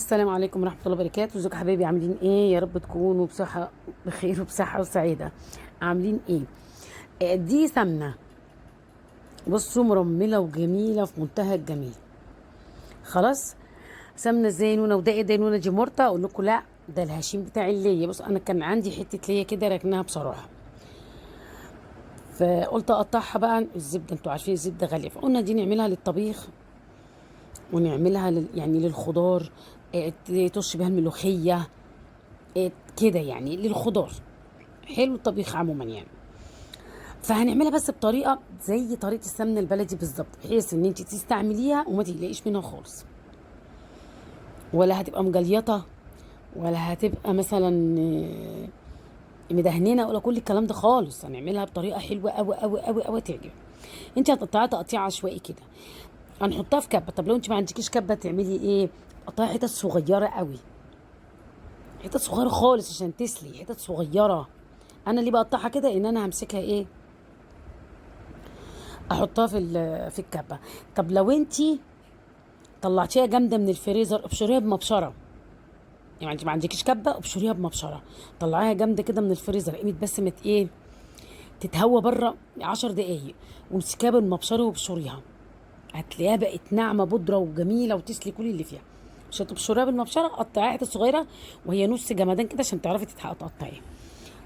السلام عليكم ورحمة الله وبركاته. ازيكم يا حبايبي؟ عاملين ايه؟ يا رب تكونوا بصحة بخير وبصحة وسعيدة. عاملين ايه؟ دي سمنة، بصوا مرملة وجميلة في منتهى الجمال. خلاص، سمنة ازاي نونة؟ وده ايه ده؟ نونة دي مرتة؟ اقول لكم لا، ده الهشيم بتاع اللية. بص انا كان عندي حتة لية كده ركنها بصراحة، فقلت اقطعها بقى. الزبدة انتوا عارفين الزبدة غالية، فقلنا دي نعملها للطبيخ ونعملها يعني للخضار. تطش بيها الملوخية، كده يعني للخضار. حلو الطبيخ عموما يعني. فهنعملها بس بطريقه زي طريقه السمنه البلدي بالظبط، بحيث ان انت تستعمليها وما تقلقيش منها خالص، ولا هتبقى مجليطه، ولا هتبقى مثلا مدهنينه، ولا كل الكلام ده خالص. هنعملها بطريقه حلوه قوي قوي قوي قوي تعجب. انت هتقطعيها تقطيع عشوائي كده، هنحطها في كبه. طب لو انت ما عندكيش كبه تعملي ايه؟ قطعي حتت صغيره قوي، حتت صغيره خالص عشان تسلي، حتت صغيره. انا ليه بقطعها كده؟ ان انا همسكها ايه، احطها في الكبه. طب لو انتي طلعتيها جامده من الفريزر، ابشريها بمبشره. يعني انت ما عندكيش كبه، ابشريها بمبشره. طلعيها جامده كده من الفريزر، قيمه بس ما ايه، تتهوى بره 10 دقايق، وامسكيها بالمبشره وابشريها. هتلاقيها بقت ناعمه بودره وجميله وتسلي كل اللي فيها. مش هتبشريها بالمبشره، قطعيها حتت صغيره وهي نص جمدان كده عشان تعرفي تقطعيها.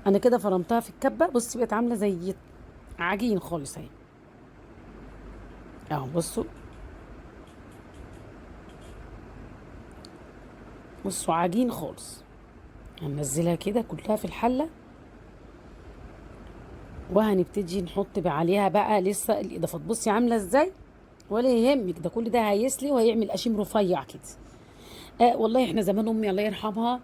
انا كده فرمتها في الكبه، بصي بقت عامله زي عجين خالص اهي. اهو بصوا، بصوا عجين خالص. هننزلها كده كلها في الحله، وهنبتدي نحط بقى عليها بقى لسه الاضافات. بصي عامله ازاي؟ ولا يهمك، ده كل ده هيسلي وهيعمل قشيم رفيع كده. والله احنا زمان امي الله يرحمها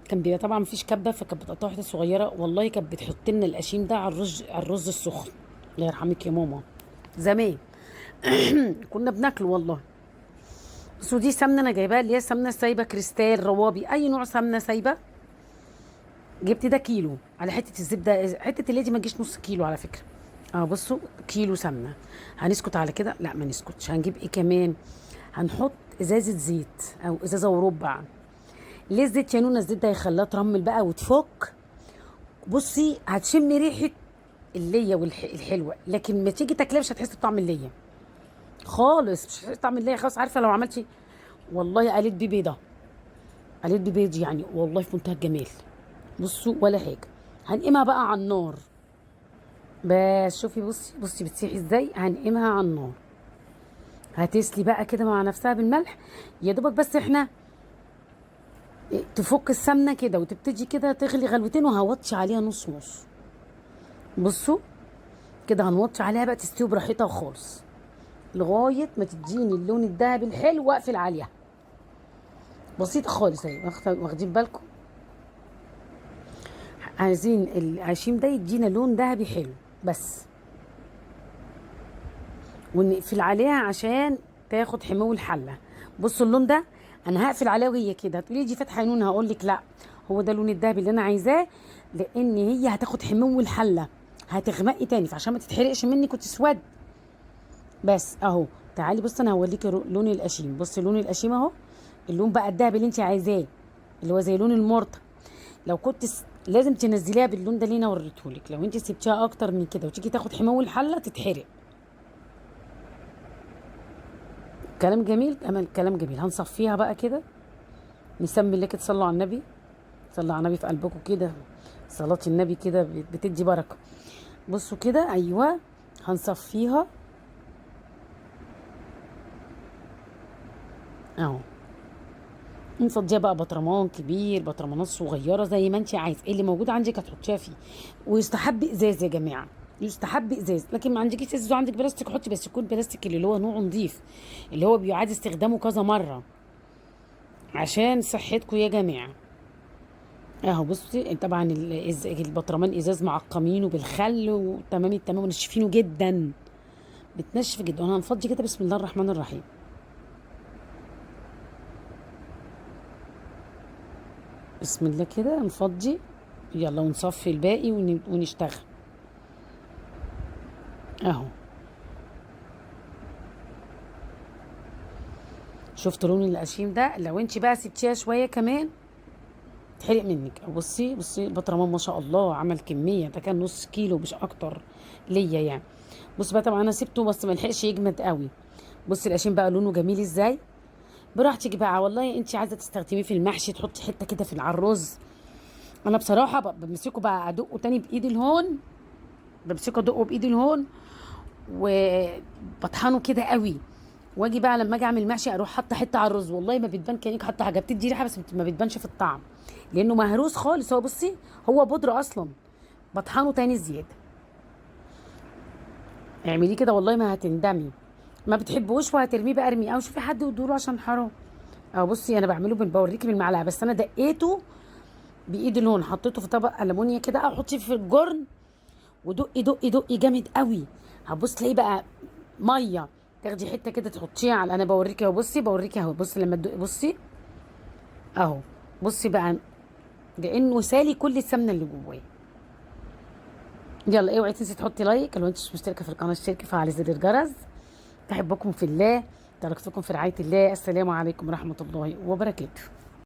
كان بيبقى طبعا مفيش كبه، فكانت بتقطع حتت صغيره. والله كانت بتحط لنا القشيم ده على الرز السخن. الله يرحمك يا ماما، زمان كنا بناكله والله. بس ودي سمنه انا جايباها، اللي هي سمنه سايبه كريستال، روابي، اي نوع سمنه سايبه. جبت ده كيلو على حته الزبده، حته اللي دي ما تجيش نص كيلو على فكره. اه بصوا، كيلو سمنه. هنسكت على كده؟ لا ما نسكتش. هنجيب ايه كمان؟ هنحط ازازه زيت او ازازه وربع. ليه الزيت يا نونا؟ الزيت ده هيخليها ترمل بقى وتفك. بصي هتشمي ريحه الليه والحلوه، لكن ما تيجي تاكلها مش هتحسي بطعم الليه خالص. مش هتحسي بطعم الليه خالص. عارفه لو عملتي، والله قليت بيه بيضه، قليت بيه بيض يعني، والله في منتهى الجمال. بصوا ولا حاجه. هنقيمها بقى على النار. بس شوفي، بصي بصي بتسيح ازاي. هنقيمها على النار، هتسلي بقى كده مع نفسها بالملح يا دوبك. بس احنا تفك السمنه كده وتبتدي كده تغلي غلوتين، وهوطش عليها نص نص. بصوا كده هنوطش عليها بقى تستوي براحتها خالص، لغايه ما تديني اللون الذهبي الحلو، واقفل عليها. بسيطه خالص اهي. واخدين بالكم؟ عايزين العشيم ده يدينا لون ذهبي حلو بس، ونقفل عليها عشان تاخد حمو الحله. بصوا اللون ده، انا هقفل عليها وهي كده. هتقولي دي فاتحه لون، هقول لك لا، هو ده اللون الدهبي اللي انا عايزاه، لان هي هتاخد حمو الحله، هتغمقي تاني، فعشان ما تتحرقش منك وتسود. بس اهو، تعالي بص انا هوريكي لون القشيم. بصي لون القشيم اهو، اللون بقى الدهبي اللي انت عايزاه، اللي هو زي لون المرطه. لو كنت لازم تنزليها باللون ده اللي انا وريتهولك. لو انت سبتيها اكتر من كده وتيجي تاخد حمو الحله تتحرق. كلام جميل، امل كلام جميل. هنصفيها بقى كده، نسمي الله كده، تصلوا على النبي، صلوا على النبي في قلبكم كده. صلاة النبي كده بتدي بركة. بصوا كده، ايوه. هنصفيها اهو. نفضيها بقى بطرمان كبير، بطرمانات صغيره، زي ما انت عايز. ايه اللي موجود عندك هتحطيها فيه. ويستحب ازاز يا جماعه، يستحب ازاز. لكن ما عندكيش ازاز وعندك بلاستيك، حطي بس يكون بلاستيك اللي هو نوعه نظيف، اللي هو بيعاد استخدامه كذا مره، عشان صحتكم يا جماعه. اهو بصي، طبعا البطرمان ازاز معقمينه بالخل وتمام التمام، ونشفينه جدا، بتنشف جدا. وانا هنفضي كده بسم الله الرحمن الرحيم. بسم الله كده نفضي، يلا ونصفي الباقي ونشتغل اهو. شفت لون القشيم ده؟ لو انت بقى سبتيها شويه كمان تحرق منك. بصي بصي البطرمان ما شاء الله عمل كميه، ده كان نص كيلو مش اكتر ليا يعني. بص بقى طبعا انا سبته بس ما لحقش يجمد قوي. بصي القشيم بقى لونه جميل ازاي. براحتك بقى والله، انت عايزه تستخدميه في المحشي تحطي حته كده في العروز. انا بصراحه بمسكه بقى ادقه تاني بايدي الهون، بمسكه ادقه بايدي الهون وبطحنه كده قوي. واجي بقى لما اجي اعمل محشي اروح حاطه حته على الرز، والله ما بتبان كانك حاطه حاجه، بتدي ريحه بس ما بتبانش في الطعم لانه مهروس خالص. هو بصي هو بودره اصلا، بطحنه تاني زياده. اعمليه كده والله ما هتندمي. ما بتحبوش وهترميه بقى ارميه، او شوفي حد يدوله عشان حرام. او بصي انا بعمله بوريكي بالمعلقه، بس انا دقيته بايد الهون، حطيته في طبق المونيا كده او حطيه في الجرن ودقي دقي دقي جامد قوي. هتبص تلاقيه بقى ميه. تاخدي حته كده تحطيها على، انا بوريكي اهو، بصي بوريكي اهو، بصي لما تدقي بصي اهو. بصي بقى كانه سالي كل السمنه اللي جواه. يلا اوعي تنسي تحطي لايك، لو انت مش مشتركه في القناه اشتركي، فعلى زر الجرس. بحبكم في الله، تركتكم في رعايه الله. السلام عليكم ورحمه الله وبركاته.